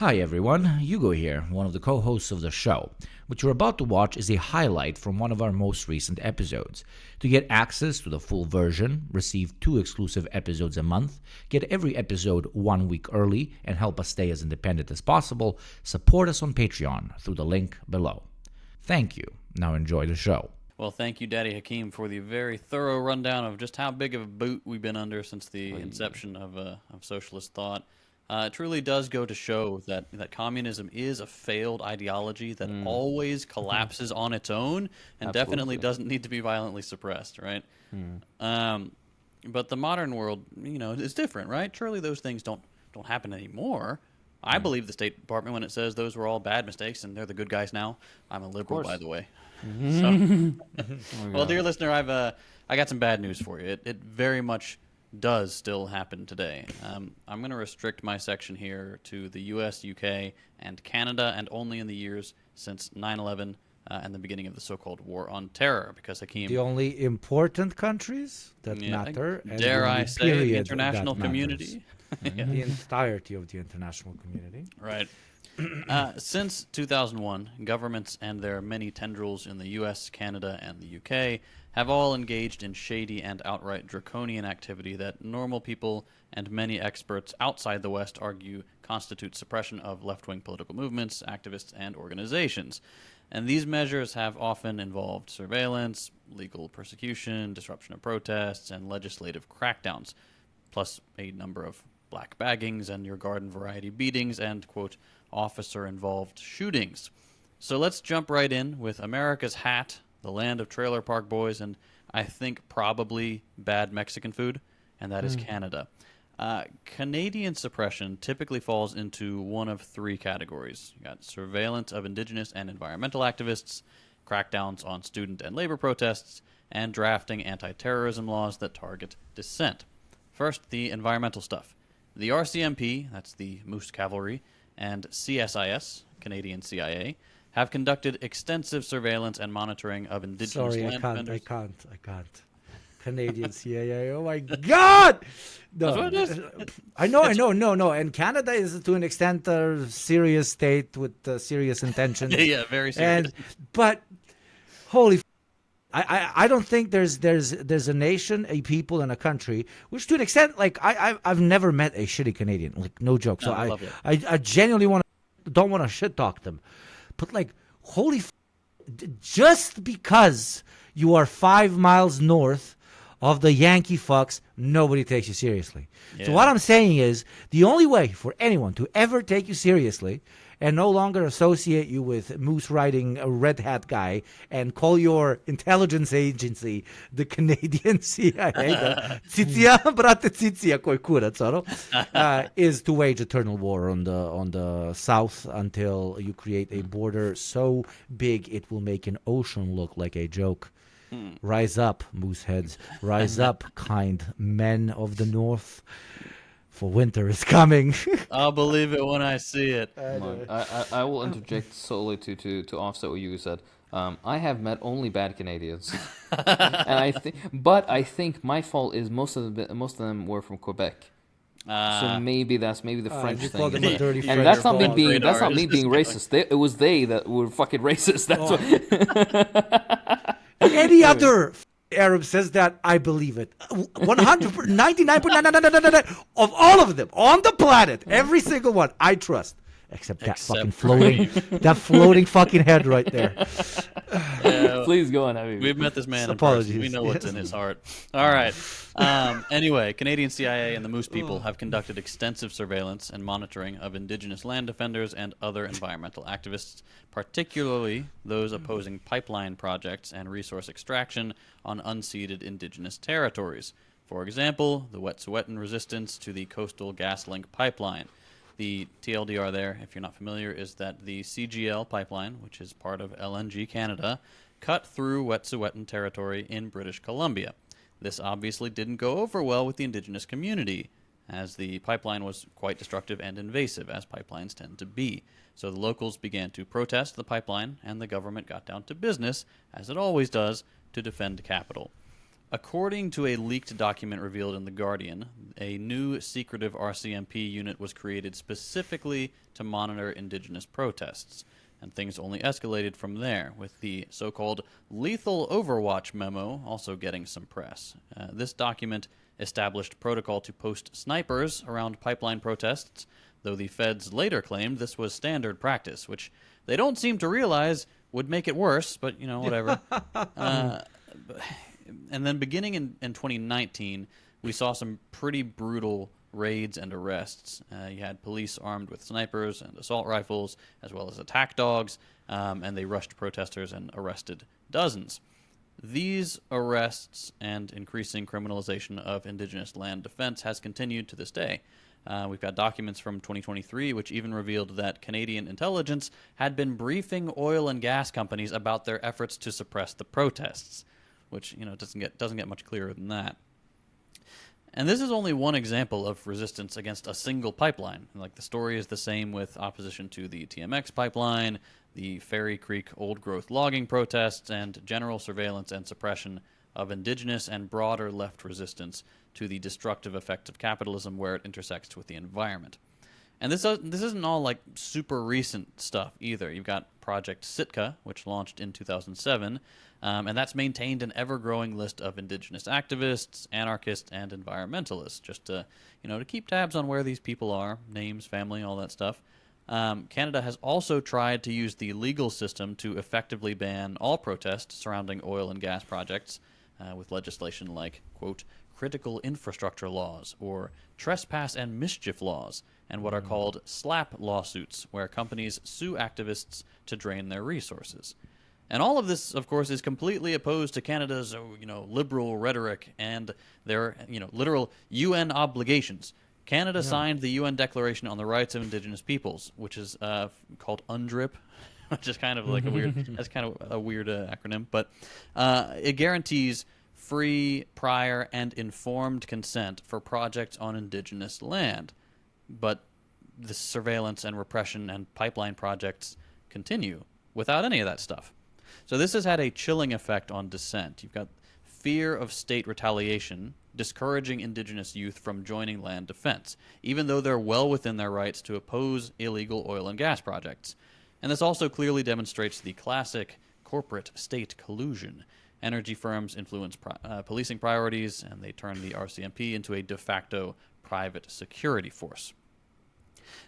Hi everyone, Hugo here, one of the co-hosts of the show. What you're about to watch is a highlight from one of our most recent episodes. To get access to the full version, receive 2 exclusive episodes a month, get every episode 1 week early, and help us stay as independent as possible, support us on Patreon through the link below. Thank you. Now enjoy the show. Well, thank you, Daddy Hakeem, for the very thorough rundown of just how big of a boot we've been under since the inception of socialist thought. It truly does go to show that communism is a failed ideology that always collapses on its own and definitely doesn't need to be violently suppressed, right? But the modern world, is different, right? Surely those things don't happen anymore. I believe the State Department when it says those were all bad mistakes and they're the good guys now. I'm a liberal, by the way. So, well, dear listener, I got some bad news for you. It very much does still happen today. I'm going to restrict my section here to the U.S., UK, and Canada, and only in the years since 9/11 and the beginning of the so-called War on Terror, because Hakeem... The only important countries that matter, and dare I say, the period international that community. The entirety of the international community. Right. Since 2001, governments and their many tendrils in the U.S., Canada, and the UK have all engaged in shady and outright draconian activity that normal people and many experts outside the West argue constitutes suppression of left-wing political movements, activists, and organizations. And these measures have often involved surveillance, legal persecution, disruption of protests, and legislative crackdowns, plus a number of black baggings and your garden variety beatings and, quote, officer-involved shootings. So let's jump right in with America's hat, the land of trailer park boys, and I think probably bad Mexican food, and that is Canada. Canadian suppression typically falls into one of 3 categories. You got surveillance of indigenous and environmental activists, crackdowns on student and labor protests, and drafting anti-terrorism laws that target dissent. First, the environmental stuff. The RCMP, that's the Moose Cavalry, and CSIS, Canadian CIA, have conducted extensive surveillance and monitoring of indigenous land defenders. I can't. Canadian CIA. Oh my God! No, That's what it is. I know. And Canada is to an extent a serious state with serious intentions. Yeah, very serious. But holy, I don't think there's a nation, a people, and a country which, to an extent, like I've never met a shitty Canadian. Like no joke. So I genuinely don't want to shit talk them, but like holy, just because you are 5 miles north of the Yankee fucks, nobody takes you seriously. Yeah. So what I'm saying is, the only way for anyone to ever take you seriously and no longer associate you with moose riding a red hat guy and call your intelligence agency the Canadian CIA, is to wage eternal war on the south until you create a border so big it will make an ocean look like a joke. Rise up, moose heads. Rise up, kind men of the north. For winter is coming. I'll believe it when I see it. I will interject solely to offset what you said. I have met only bad Canadians, and I think my fault is most of them were from Quebec. So maybe that's the French thing, and that's not me being racist. It was they that were fucking racist. That's what. Any other Arab says that, I believe it. 99.999 of all of them on the planet, every single one, I trust. Except that fucking floating fucking head right there. Please go on, Habibi. We've met this man. Apologies. We know what's in his heart. All right. Anyway, Canadian CIA and the Moose people have conducted extensive surveillance and monitoring of indigenous land defenders and other environmental activists, particularly those opposing pipeline projects and resource extraction on unceded indigenous territories. For example, the Wet'suwet'en resistance to the Coastal GasLink pipeline. The TLDR there, if you're not familiar, is that the CGL pipeline, which is part of LNG Canada, cut through Wet'suwet'en territory in British Columbia. This obviously didn't go over well with the indigenous community, as the pipeline was quite destructive and invasive, as pipelines tend to be. So the locals began to protest the pipeline, and the government got down to business, as it always does, to defend capital. According to a leaked document revealed in The Guardian, a new secretive RCMP unit was created specifically to monitor indigenous protests, and things only escalated from there, with the so-called Lethal Overwatch memo also getting some press. This document established protocol to post snipers around pipeline protests, though the feds later claimed this was standard practice, which they don't seem to realize would make it worse, but, whatever. And then beginning in 2019, we saw some pretty brutal raids and arrests. You had police armed with snipers and assault rifles, as well as attack dogs, and they rushed protesters and arrested dozens. These arrests and increasing criminalization of indigenous land defense has continued to this day. We've got documents from 2023 which even revealed that Canadian intelligence had been briefing oil and gas companies about their efforts to suppress the protests, which doesn't get much clearer than that. And this is only one example of resistance against a single pipeline. Like, the story is the same with opposition to the TMX pipeline, the Fairy Creek old-growth logging protests, and general surveillance and suppression of indigenous and broader left resistance to the destructive effects of capitalism where it intersects with the environment. And this isn't all like super recent stuff either. You've got Project Sitka, which launched in 2007, and that's maintained an ever-growing list of indigenous activists, anarchists, and environmentalists, just to keep tabs on where these people are, names, family, all that stuff. Canada has also tried to use the legal system to effectively ban all protests surrounding oil and gas projects, with legislation like, quote, critical infrastructure laws, or trespass and mischief laws, and what are called SLAP lawsuits, where companies sue activists to drain their resources. And all of this, of course, is completely opposed to Canada's, liberal rhetoric and their, literal UN obligations. Canada signed the UN Declaration on the Rights of Indigenous Peoples, which is called UNDRIP, which is kind of like a weird, that's kind of a weird acronym, but it guarantees free, prior, and informed consent for projects on Indigenous land. But the surveillance and repression and pipeline projects continue without any of that stuff. So this has had a chilling effect on dissent. You've got fear of state retaliation discouraging Indigenous youth from joining land defense, even though they're well within their rights to oppose illegal oil and gas projects. And this also clearly demonstrates the classic corporate state collusion. Energy firms influence policing priorities, and they turn the RCMP into a de facto private security force.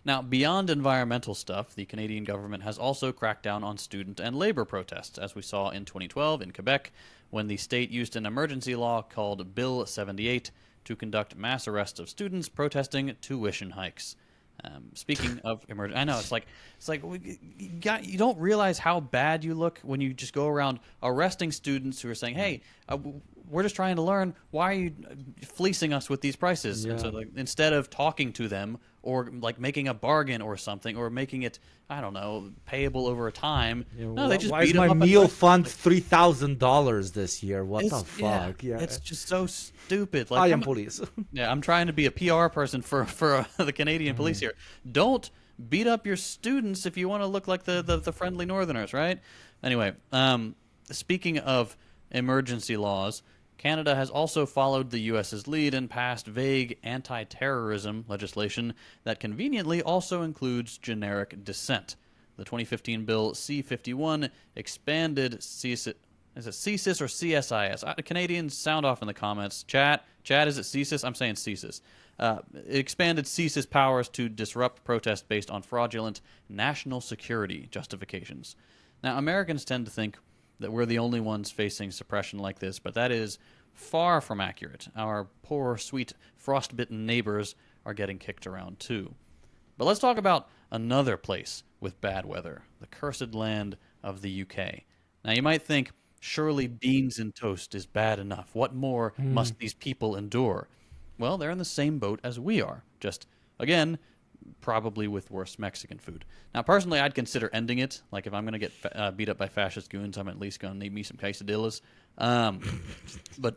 Now, beyond environmental stuff, the Canadian government has also cracked down on student and labor protests, as we saw in 2012 in Quebec, when the state used an emergency law called Bill 78 to conduct mass arrests of students protesting tuition hikes. Speaking of emergency, I know it's like you don't realize how bad you look when you just go around arresting students who are saying, "Hey, we're just trying to learn. Why are you fleecing us with these prices?" Yeah. And so, instead of talking to them or making a bargain or something, or making it, I don't know, payable over a time, no, they just why beat is them my up. meal fund $3,000 this year? What the fuck? Yeah, it's just so stupid. I am police. Yeah, I'm trying to be a PR person for the Canadian police here. Don't beat up your students if you want to look like the friendly Northerners, right? Anyway, speaking of emergency laws, Canada has also followed the U.S.'s lead and passed vague anti-terrorism legislation that conveniently also includes generic dissent. The 2015 Bill C-51 expanded CSIS. Is it CSIS or CSIS? Canadians, sound off in the comments. Chat, is it CSIS? I'm saying CSIS. It expanded CSIS powers to disrupt protests based on fraudulent national security justifications. Now, Americans tend to think that we're the only ones facing suppression like this, but that is far from accurate. Our poor, sweet, frostbitten neighbors are getting kicked around too. But let's talk about another place with bad weather, the cursed land of the UK. Now, you might think, surely beans and toast is bad enough. What more must these people endure? Well, they're in the same boat as we are, just, again, probably with worse Mexican food. Now, personally, I'd consider ending it. Like, if I'm going to get beat up by fascist goons, I'm at least going to need me some quesadillas. But,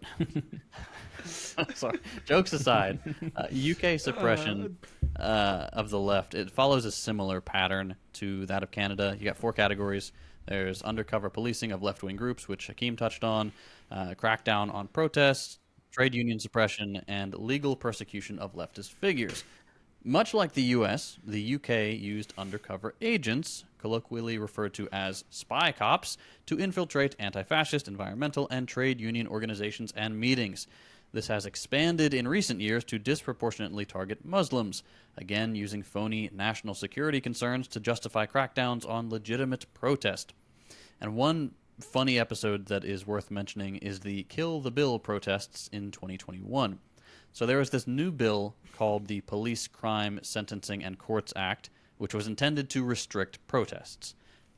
sorry, jokes aside, UK suppression of the left, it follows a similar pattern to that of Canada. You got 4 categories. There's undercover policing of left-wing groups, which Hakeem touched on, crackdown on protests, trade union suppression, and legal persecution of leftist figures. Much like the US, the UK used undercover agents, colloquially referred to as spy cops, to infiltrate anti-fascist, environmental, and trade union organizations and meetings. This has expanded in recent years to disproportionately target Muslims, again using phony national security concerns to justify crackdowns on legitimate protest. And one funny episode that is worth mentioning is the Kill the Bill protests in 2021. So there was this new bill called the Police Crime Sentencing and Courts Act, which was intended to restrict protests.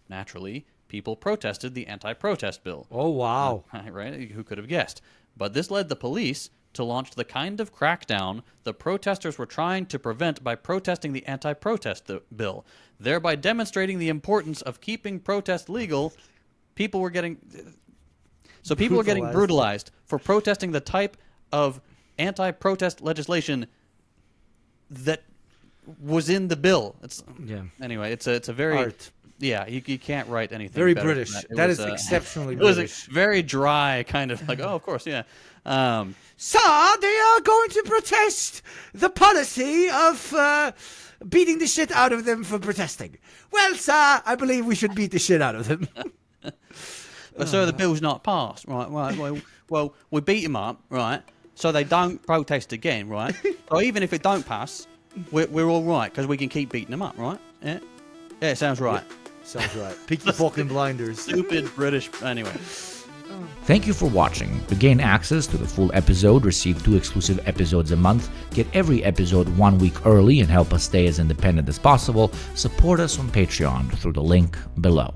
Naturally, people protested the anti-protest bill. Oh, wow. Right? Who could have guessed? But this led the police to launch the kind of crackdown the protesters were trying to prevent by protesting the anti-protest bill, thereby demonstrating the importance of keeping protest legal. People were getting brutalized for protesting the type of anti-protest legislation that was in the bill. Anyway, it's a very art. Yeah, you can't write anything Very better British. than That is exceptionally British. It British. was a very dry kind of like, oh, of course, yeah. Sir, they are going to protest the policy of beating the shit out of them for protesting. Well, sir, I believe we should beat the shit out of them. But so the bill's not passed, right? Well, we beat them up, right? So they don't protest again, right? So even if it don't pass, we're all right because we can keep beating them up, right? Yeah, yeah, it sounds right. Sounds right. Peaky fucking blinders. Stupid British. Anyway. Thank you for watching. To gain access to the full episode, receive 2 exclusive episodes a month, get every episode 1 week early, and help us stay as independent as possible, support us on Patreon through the link below.